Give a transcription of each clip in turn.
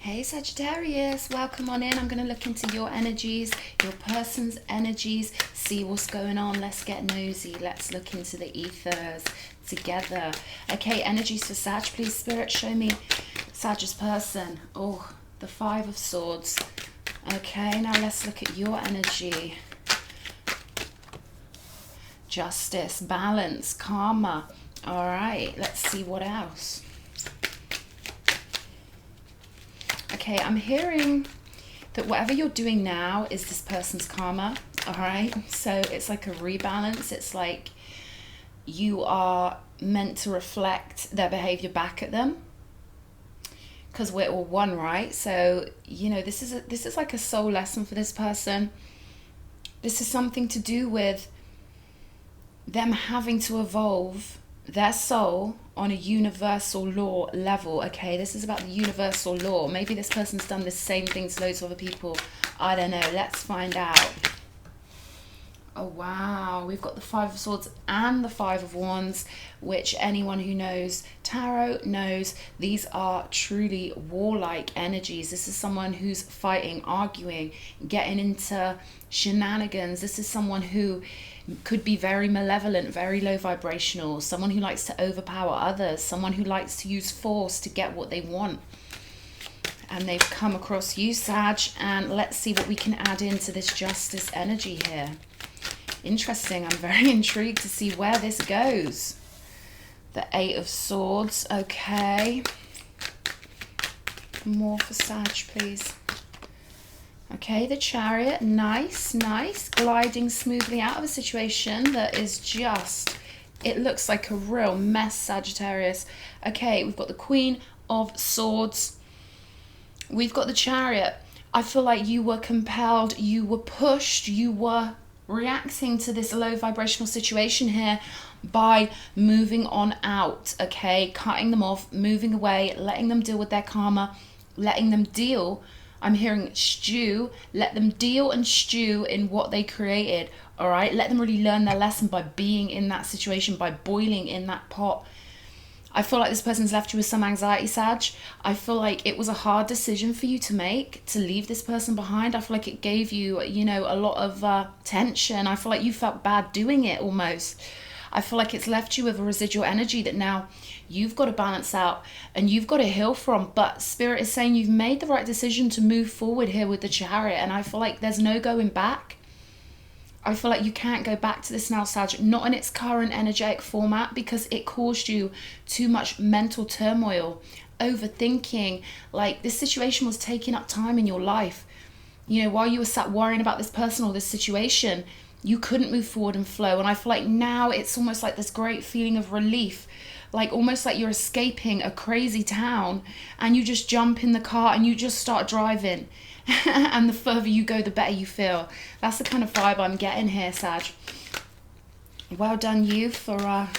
Hey Sagittarius, welcome on in. I'm going to look into your energies, your person's energies, see what's going on. Let's get nosy. Let's look into the ethers together. Okay, energies for Sag, please. Spirit, show me Sag's person. Oh, the Five of Swords. Okay, now let's look at your energy. Justice, balance, karma. All right, let's see what else. Okay, I'm hearing that whatever you're doing now is this person's karma, all right? So it's like a rebalance. It's like you are meant to reflect their behavior back at them because we're all one, right? So, you know, this is like a soul lesson for this person. This is something to do with them having to evolve their soul on a universal law level. Okay, this is about the universal law. Maybe this person's done the same thing to loads of other people. I don't know. Let's find out. Oh wow, we've got the Five of Swords and the Five of Wands, which anyone who knows tarot knows these are truly warlike energies. This is someone who's fighting, arguing, getting into shenanigans. This is someone who could be very malevolent, very low vibrational, someone who likes to overpower others, someone who likes to use force to get what they want. And they've come across you, Sag, and let's see what we can add into this justice energy here. Interesting. I'm very intrigued to see where this goes. The Eight of Swords. Okay. More for Sag, please. Okay, the Chariot. Nice, nice. Gliding smoothly out of a situation that is just, it looks like a real mess, Sagittarius. Okay, we've got the Queen of Swords. We've got the Chariot. I feel like you were compelled, you were pushed, you were reacting to this low vibrational situation here by moving on out, okay? Cutting them off, moving away, letting them deal with their karma, letting them deal. I'm hearing stew. Let them deal and stew in what they created, all right? Let them really learn their lesson by being in that situation, by boiling in that pot. I feel like this person's left you with some anxiety, Sag. I feel like it was a hard decision for you to make, to leave this person behind. I feel like it gave you, you know, a lot of tension. I feel like you felt bad doing it almost. I feel like it's left you with a residual energy that now you've got to balance out and you've got to heal from. But Spirit is saying you've made the right decision to move forward here with the Chariot. And I feel like there's no going back. I feel like you can't go back to this now, Sag, not in its current energetic format, because it caused you too much mental turmoil, overthinking. Like, this situation was taking up time in your life. You know, while you were sat worrying about this person or this situation, you couldn't move forward and flow. And I feel like now it's almost like this great feeling of relief, like almost like you're escaping a crazy town and you just jump in the car and you just start driving. And the further you go, the better you feel. That's the kind of vibe I'm getting here, Sag. Well done you for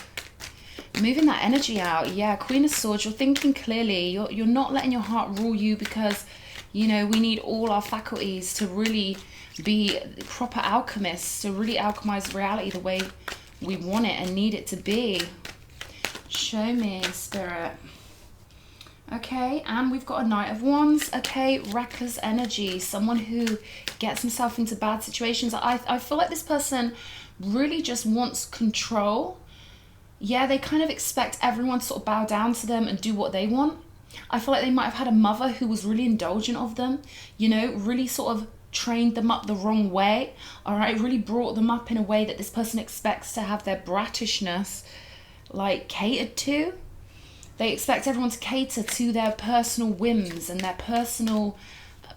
moving that energy out. Yeah, Queen of Swords, you're thinking clearly. You're not letting your heart rule you because, you know, we need all our faculties to really be proper alchemists, to really alchemize reality the way we want it and need it to be. Show me, Spirit. Okay, and we've got a Knight of Wands. Okay, reckless energy, someone who gets himself into bad situations. I feel like this person really just wants control. Yeah, they kind of expect everyone to sort of bow down to them and do what they want. I feel like they might have had a mother who was really indulgent of them, you know, really sort of trained them up the wrong way, all right, really brought them up in a way that this person expects to have their brattishness like catered to. They expect everyone to cater to their personal whims and their personal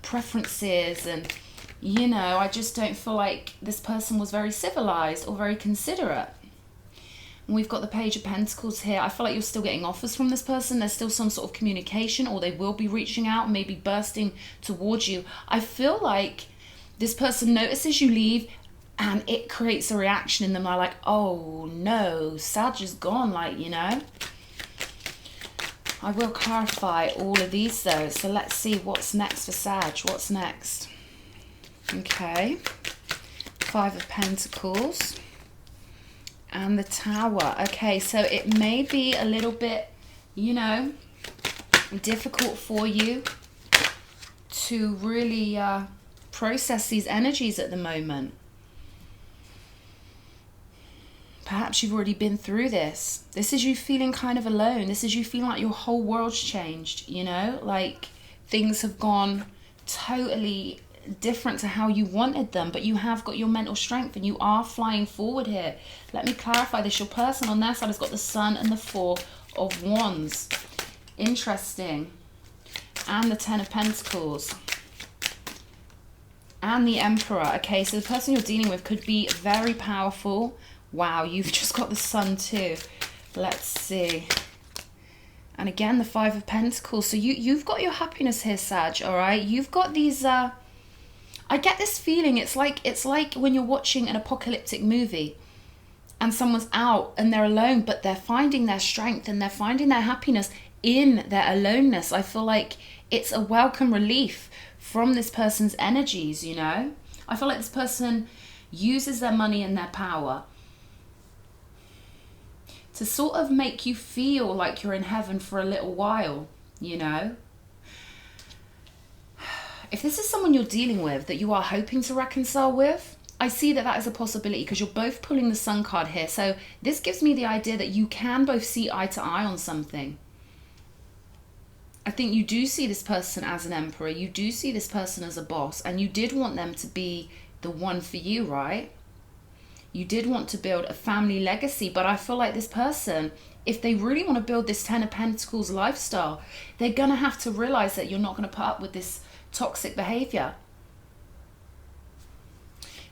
preferences. And, you know, I just don't feel like this person was very civilized or very considerate. And we've got the Page of Pentacles here. I feel like you're still getting offers from this person. There's still some sort of communication, or they will be reaching out, maybe bursting towards you. I feel like this person notices you leave and it creates a reaction in them. They're like, oh no, Sag is gone, like, you know. I will clarify all of these though. So let's see what's next for Sag. What's next? Okay. Five of Pentacles. And the Tower. Okay, so it may be a little bit, you know, difficult for you to really process these energies at the moment. Perhaps you've already been through this. This is you feeling kind of alone. This is you feeling like your whole world's changed, you know? Like things have gone totally different to how you wanted them, but you have got your mental strength and you are flying forward here. Let me clarify this. Your person on their side has got the Sun and the Four of Wands. Interesting. And the Ten of Pentacles. And the Emperor. Okay, so the person you're dealing with could be very powerful. Wow, you've just got the Sun too. Let's see. And again, the Five of Pentacles. So you've got your happiness here, Sag, all right? You've got these... I get this feeling, it's like when you're watching an apocalyptic movie and someone's out and they're alone, but they're finding their strength and they're finding their happiness in their aloneness. I feel like it's a welcome relief from this person's energies, you know? I feel like this person uses their money and their power to sort of make you feel like you're in heaven for a little while, you know? If this is someone you're dealing with that you are hoping to reconcile with, I see that that is a possibility because you're both pulling the Sun card here. So this gives me the idea that you can both see eye to eye on something. I think you do see this person as an emperor. You do see this person as a boss. And you did want them to be the one for you, right? You did want to build a family legacy. But I feel like this person, if they really want to build this Ten of Pentacles lifestyle, they're going to have to realize that you're not going to put up with this toxic behavior.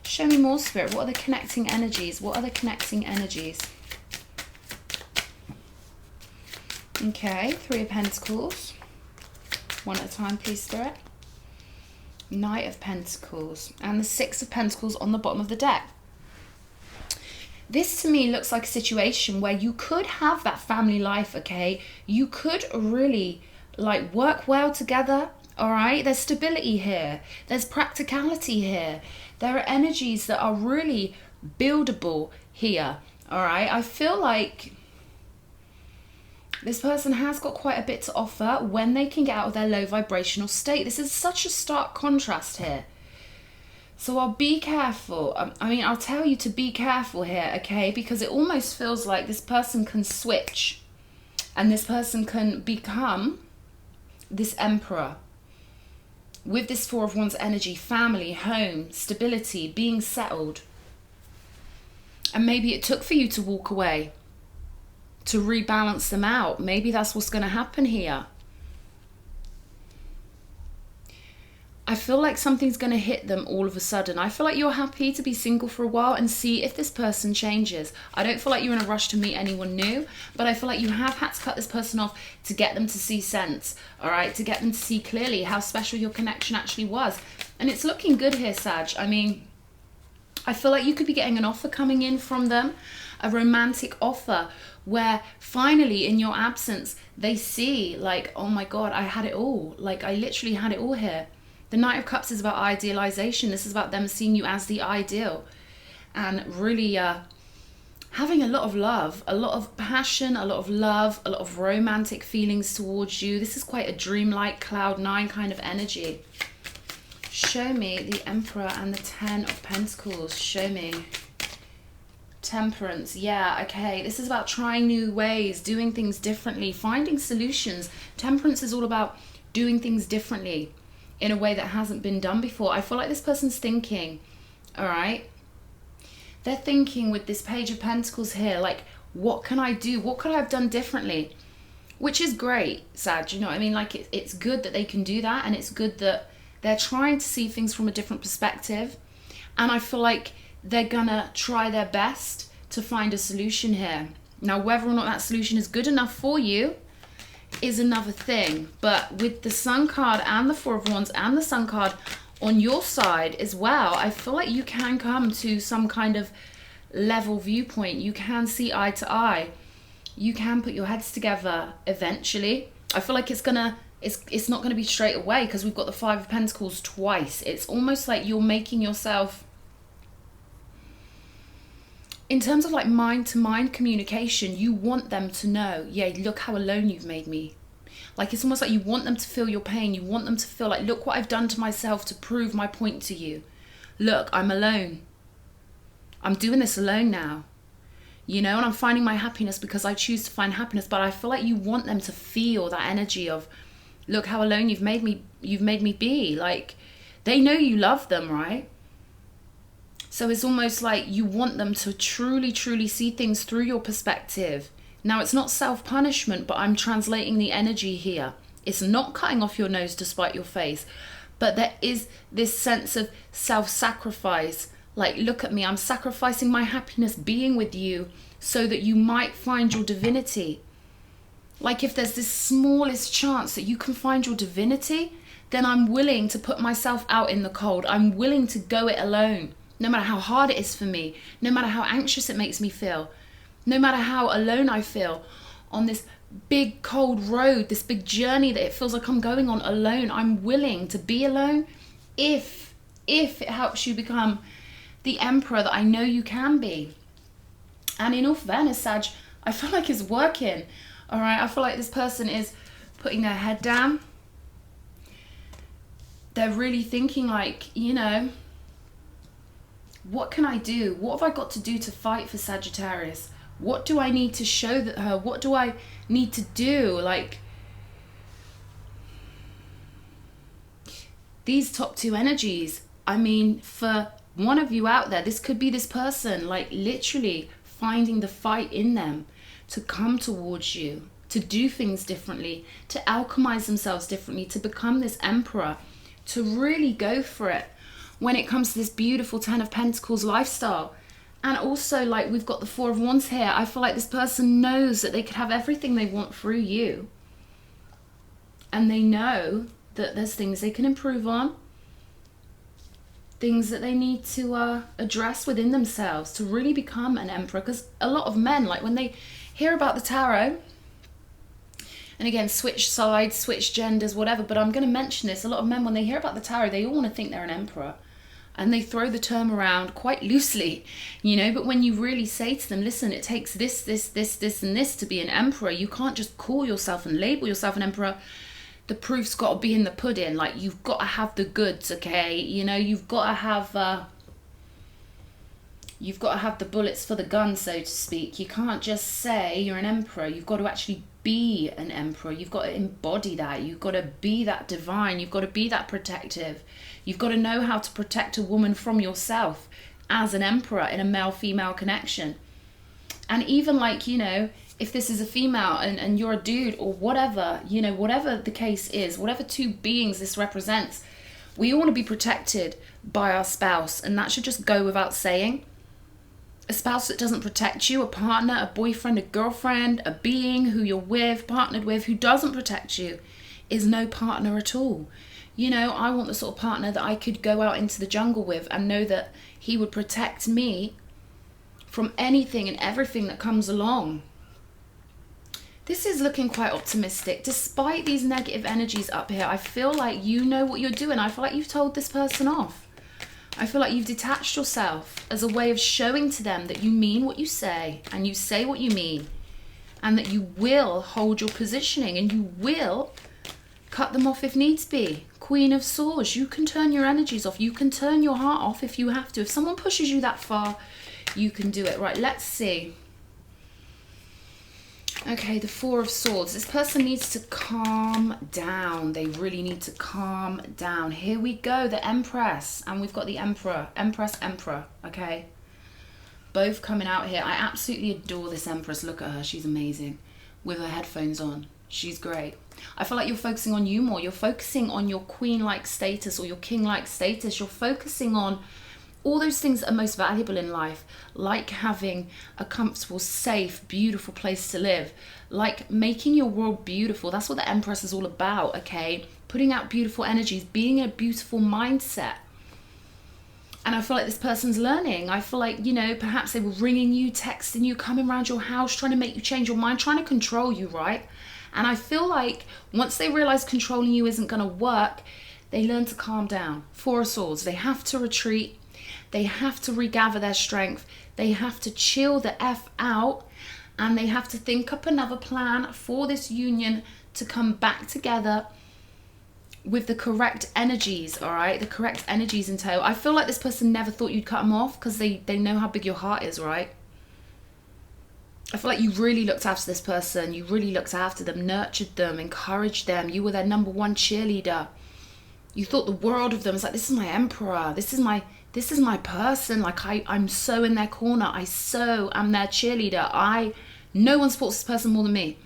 Show me more, Spirit. What are the connecting energies? What are the connecting energies? Okay, Three of Pentacles. One at a time, please, Spirit. Knight of Pentacles. And the Six of Pentacles on the bottom of the deck. This to me looks like a situation where you could have that family life, okay? You could really like work well together. All right, there's stability here. There's practicality here. There are energies that are really buildable here. All right, I feel like this person has got quite a bit to offer when they can get out of their low vibrational state. This is such a stark contrast here. So I'll be careful. I mean, I'll tell you to be careful here, okay? Because it almost feels like this person can switch and this person can become this emperor. With this Four of Wands energy, family, home, stability, being settled. And maybe it took for you to walk away to rebalance them out. Maybe that's what's going to happen here. I feel like something's going to hit them all of a sudden. I feel like you're happy to be single for a while and see if this person changes. I don't feel like you're in a rush to meet anyone new, but I feel like you have had to cut this person off to get them to see sense, all right? To get them to see clearly how special your connection actually was. And it's looking good here, Sag. I mean, I feel like you could be getting an offer coming in from them, a romantic offer where finally in your absence, they see like, oh my God, I had it all. Like I literally had it all here. The Knight of Cups is about idealization. This is about them seeing you as the ideal and really having a lot of love, a lot of passion, a lot of love, a lot of romantic feelings towards you. This is quite a dreamlike cloud nine kind of energy. Show me the Emperor and the Ten of Pentacles. Show me. Temperance. Yeah, okay. This is about trying new ways, doing things differently, finding solutions. Temperance is all about doing things differently in a way that hasn't been done before. I feel like this person's thinking, all right? They're thinking with this Page of Pentacles here, like, what can I do? What could I have done differently? Which is great, Sag, you know what I mean? Like, it's good that they can do that, and it's good that they're trying to see things from a different perspective. And I feel like they're gonna try their best to find a solution here. Now, whether or not that solution is good enough for you is another thing. But with the Sun card and the Four of Wands and the Sun card on your side as well, I feel like you can come to some kind of level viewpoint. You can see eye to eye. You can put your heads together eventually. I feel like it's not gonna be straight away because we've got the Five of Pentacles twice. It's almost like you're making yourself, in terms of like mind-to-mind communication, you want them to know, yeah, look how alone you've made me. Like, it's almost like you want them to feel your pain. You want them to feel like, look what I've done to myself to prove my point to you. Look, I'm alone. I'm doing this alone now. You know, and I'm finding my happiness because I choose to find happiness. But I feel like you want them to feel that energy of, look how alone you've made me be. Like, they know you love them, right? So it's almost like you want them to truly, truly see things through your perspective. Now, it's not self-punishment, but I'm translating the energy here. It's not cutting off your nose to spite your face, but there is this sense of self-sacrifice. Like, look at me, I'm sacrificing my happiness being with you so that you might find your divinity. Like, if there's this smallest chance that you can find your divinity, then I'm willing to put myself out in the cold. I'm willing to go it alone, no matter how hard it is for me, no matter how anxious it makes me feel, no matter how alone I feel on this big cold road, this big journey that it feels like I'm going on alone. I'm willing to be alone if it helps you become the emperor that I know you can be. And in all fairness, Sag, I feel like it's working. All right, I feel like this person is putting their head down. They're really thinking like, you know, what can I do? What have I got to do to fight for Sagittarius? What do I need to show that her? What do I need to do? Like, these top two energies, I mean, for one of you out there, this could be this person, like, literally finding the fight in them to come towards you, to do things differently, to alchemize themselves differently, to become this emperor, to really go for it when it comes to this beautiful 10 of Pentacles lifestyle. And also, like, we've got the 4 of Wands here. I feel like this person knows that they could have everything they want through you. And they know that there's things they can improve on. Things that they need to address within themselves to really become an emperor. Because a lot of men, like, when they hear about the tarot, and again, switch sides, switch genders, whatever, but I'm going to mention this. A lot of men, when they hear about the tarot, they all want to think they're an emperor. And they throw the term around quite loosely, you know, but when you really say to them, listen, it takes this, this, and this to be an emperor. You can't just call yourself and label yourself an emperor. The proof's got to be in the pudding. Like, you've got to have the goods, okay? You know, you've got to have the bullets for the gun, so to speak. You can't just say you're an emperor. You've got to actually be an emperor. You've got to embody that. You've got to be that divine. You've got to be that protective. You've got to know how to protect a woman from yourself as an emperor in a male-female connection. And even, like, you know, if this is a female and you're a dude or whatever, you know, whatever the case is, whatever two beings this represents, we all want to be protected by our spouse. And that should just go without saying. A spouse that doesn't protect you, a partner, a boyfriend, a girlfriend, a being who you're with, partnered with, who doesn't protect you, is no partner at all. You know, I want the sort of partner that I could go out into the jungle with and know that he would protect me from anything and everything that comes along. This is looking quite optimistic. Despite these negative energies up here, I feel like you know what you're doing. I feel like you've told this person off. I feel like you've detached yourself as a way of showing to them that you mean what you say and you say what you mean, and that you will hold your positioning and you will cut them off if needs be. Queen of Swords, you can turn your energies off. You can turn your heart off if you have to. If someone pushes you that far, you can do it. Right, let's see. Okay, the 4 of Swords. This person needs to calm down. They really need to calm down. Here we go, the Empress. And we've got the Emperor. Empress, Emperor, okay? Both coming out here. I absolutely adore this Empress. Look at her. She's amazing. With her headphones on. She's great. I feel like you're focusing on you more. You're focusing on your queen-like status or your king-like status. You're focusing on all those things that are most valuable in life, like having a comfortable, safe, beautiful place to live, like making your world beautiful. That's what the Empress is all about, okay? Putting out beautiful energies, being in a beautiful mindset. And I feel like this person's learning. I feel like, you know, perhaps they were ringing you, texting you, coming around your house, trying to make you change your mind, trying to control you, right? And I feel like once they realize controlling you isn't going to work, they learn to calm down. 4 of Swords. They have to retreat. They have to regather their strength. They have to chill the F out. And they have to think up another plan for this union to come back together with the correct energies, all right? The correct energies in tow. I feel like this person never thought you'd cut them off because they know how big your heart is, right? I feel like you really looked after this person. You really looked after them, nurtured them, encouraged them. You were their number one cheerleader. You thought the world of them. It's like, this is my emperor. This is my person. Like, I'm so in their corner. I so am their cheerleader. No one supports this person more than me.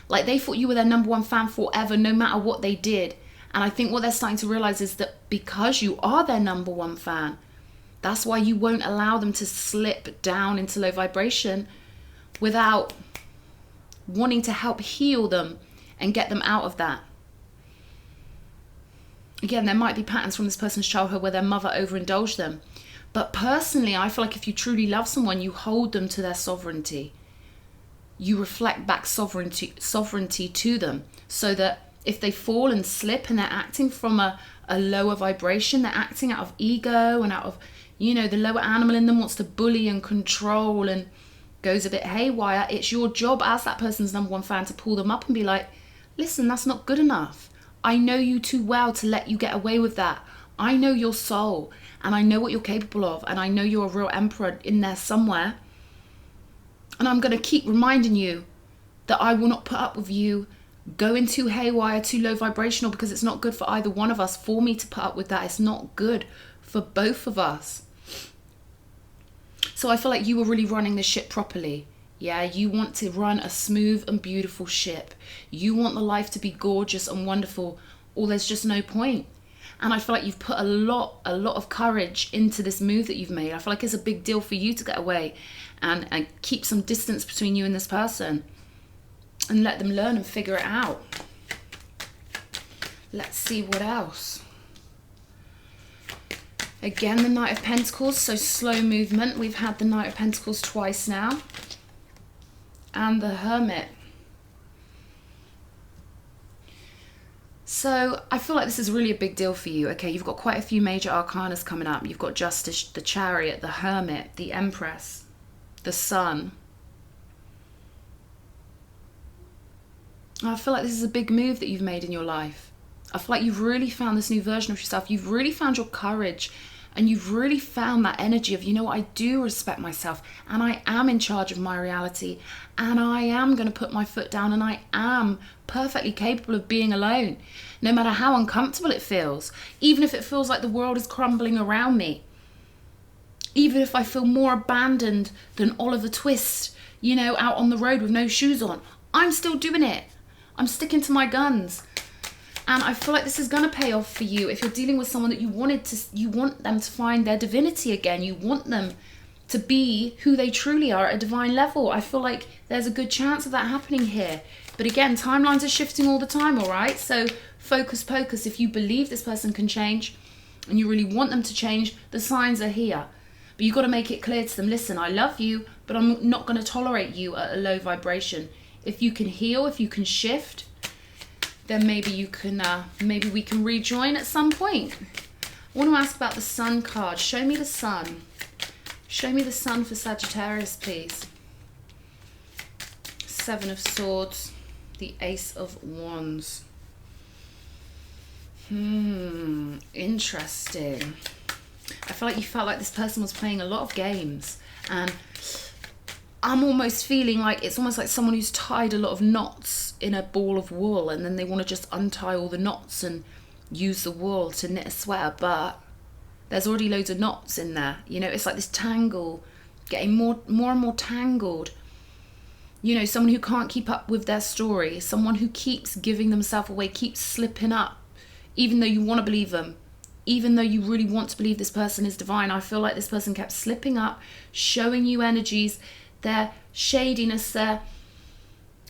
Like, they thought you were their number one fan forever, no matter what they did. And I think what they're starting to realize is that because you are their number one fan, that's why you won't allow them to slip down into low vibration without wanting to help heal them and get them out of that. Again, there might be patterns from this person's childhood where their mother overindulged them. But personally, I feel like if you truly love someone, you hold them to their sovereignty. You reflect back sovereignty to them, so that if they fall and slip and they're acting from a lower vibration, they're acting out of ego and out of, the lower animal in them wants to bully and control and goes a bit haywire. It's your job as that person's number one fan to pull them up and be like, listen, that's not good enough. I know you too well to let you get away with that. I know your soul and I know what you're capable of, and I know you're a real emperor in there somewhere. And I'm going to keep reminding you that I will not put up with you going too haywire, too low vibrational, because it's not good for either one of us. For me to put up with that, it's not good for both of us. So I feel like you were really running the ship properly. Yeah, you want to run a smooth and beautiful ship. You want the life to be gorgeous and wonderful, or there's just no point. And I feel like you've put a lot of courage into this move that you've made. I feel like it's a big deal for you to get away and keep some distance between you and this person and let them learn and figure it out. Let's see what else. Again, the Knight of Pentacles, so slow movement. We've had the Knight of Pentacles twice now. And the Hermit. So I feel like this is really a big deal for you. Okay, you've got quite a few major arcanas coming up. You've got Justice, the Chariot, the Hermit, the Empress, the Sun. I feel like this is a big move that you've made in your life. I feel like you've really found this new version of yourself. You've really found your courage, and you've really found that energy of, you know what, I do respect myself, and I am in charge of my reality, and I am going to put my foot down, and I am perfectly capable of being alone, no matter how uncomfortable it feels, even if it feels like the world is crumbling around me, even if I feel more abandoned than Oliver Twist, out on the road with no shoes on. I'm still doing it. I'm sticking to my guns. And I feel like this is going to pay off for you if you're dealing with someone that you want them to find their divinity again. You want them to be who they truly are at a divine level. I feel like there's a good chance of that happening here. But again, timelines are shifting all the time, all right? So focus, pocus. If you believe this person can change and you really want them to change, the signs are here. But you've got to make it clear to them, listen, I love you, but I'm not going to tolerate you at a low vibration. If you can heal, if you can shift, then maybe you can, maybe we can rejoin at some point. I want to ask about the Sun card. Show me the Sun. Show me the Sun for Sagittarius, please. Seven of Swords, the Ace of Wands. Interesting. I feel like you felt like this person was playing a lot of games, and I'm almost feeling like it's almost like someone who's tied a lot of knots in a ball of wool, and then they want to just untie all the knots and use the wool to knit a sweater, but there's already loads of knots in there. It's like this tangle, getting more and more tangled. Someone who can't keep up with their story, someone who keeps giving themselves away, keeps slipping up, even though you want to believe them, even though you really want to believe this person is divine. I feel like this person kept slipping up, showing you energies, their shadiness, their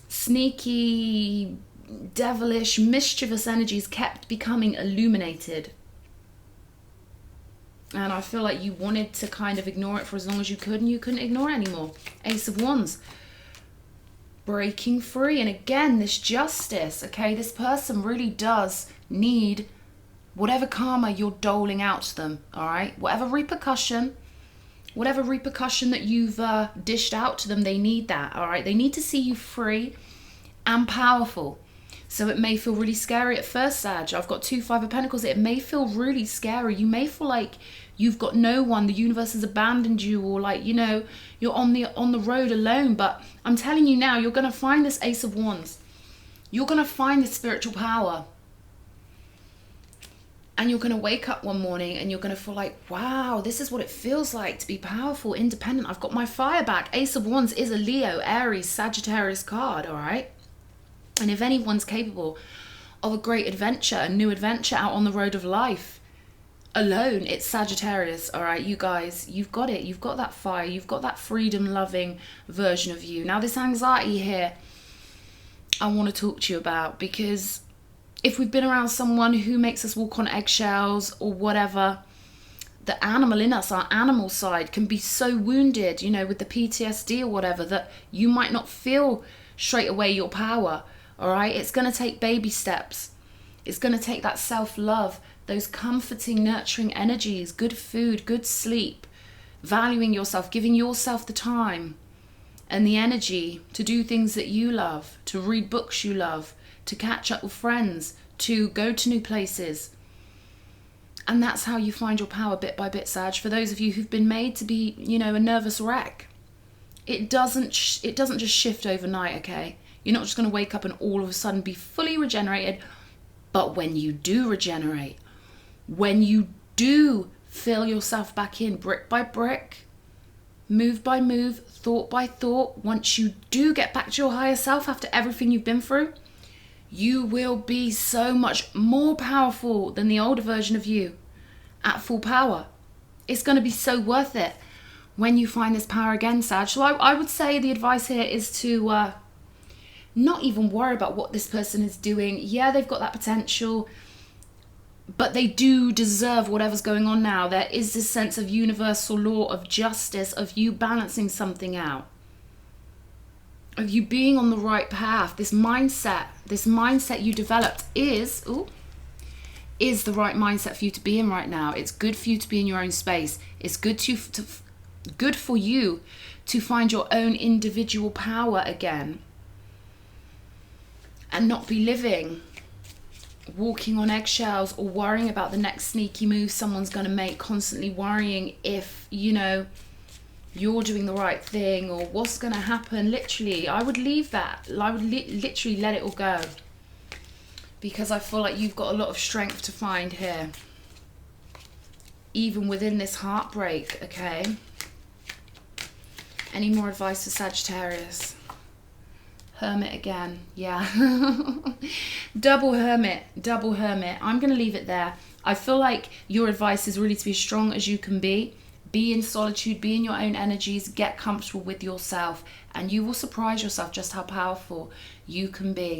sneaky, devilish, mischievous energies kept becoming illuminated. And I feel like you wanted to kind of ignore it for as long as you could, and you couldn't ignore it anymore. Ace of Wands. Breaking free. And again, this justice. Okay, this person really does need whatever karma you're doling out to them. All right, whatever repercussion that you've dished out to them, they need that. All right, they need to see you free and powerful. So it may feel really scary at first, Sag. I've got 2 5 of Pentacles. It may feel really scary. You may feel like you've got no one, the universe has abandoned you, or like, you know, you're on the road alone. But I'm telling you now, you're going to find this Ace of Wands. You're going to find this spiritual power. And you're going to wake up one morning and you're going to feel like, wow, this is what it feels like to be powerful, independent. I've got my fire back. Ace of Wands is a Leo, Aries, Sagittarius card, all right? And if anyone's capable of a great adventure, a new adventure out on the road of life, alone, it's Sagittarius, all right? You guys, you've got it. You've got that fire. You've got that freedom-loving version of you. Now, this anxiety here, I want to talk to you about, because if we've been around someone who makes us walk on eggshells or whatever, the animal in us, our animal side, can be so wounded, you know, with the PTSD or whatever, that you might not feel straight away your power, all right? It's going to take baby steps. It's going to take that self-love, those comforting, nurturing energies, good food, good sleep, valuing yourself, giving yourself the time and the energy to do things that you love, to read books you love, to catch up with friends, to go to new places. And that's how you find your power bit by bit, Sag. For those of you who've been made to be, you know, a nervous wreck, it doesn't just shift overnight, okay? You're not just going to wake up and all of a sudden be fully regenerated. But when you do regenerate, when you do fill yourself back in brick by brick, move by move, thought by thought, once you do get back to your higher self after everything you've been through, you will be so much more powerful than the older version of you at full power. It's going to be so worth it when you find this power again, Sag. So I would say the advice here is to not even worry about what this person is doing. Yeah, they've got that potential, but they do deserve whatever's going on now. There is this sense of universal law of justice, of you balancing something out, of you being on the right path. This mindset you developed is the right mindset for you to be in right now. It's good for you to be in your own space. It's good good for you to find your own individual power again, and not be living walking on eggshells or worrying about the next sneaky move someone's going to make, constantly worrying if, you know, you're doing the right thing or what's going to happen. Literally, I would leave that. I would literally let it all go, because I feel like you've got a lot of strength to find here, even within this heartbreak, okay? Any more advice for Sagittarius? Hermit again, yeah. Double hermit. I'm going to leave it there. I feel like your advice is really to be as strong as you can be. Be in solitude, be in your own energies, get comfortable with yourself, and you will surprise yourself just how powerful you can be.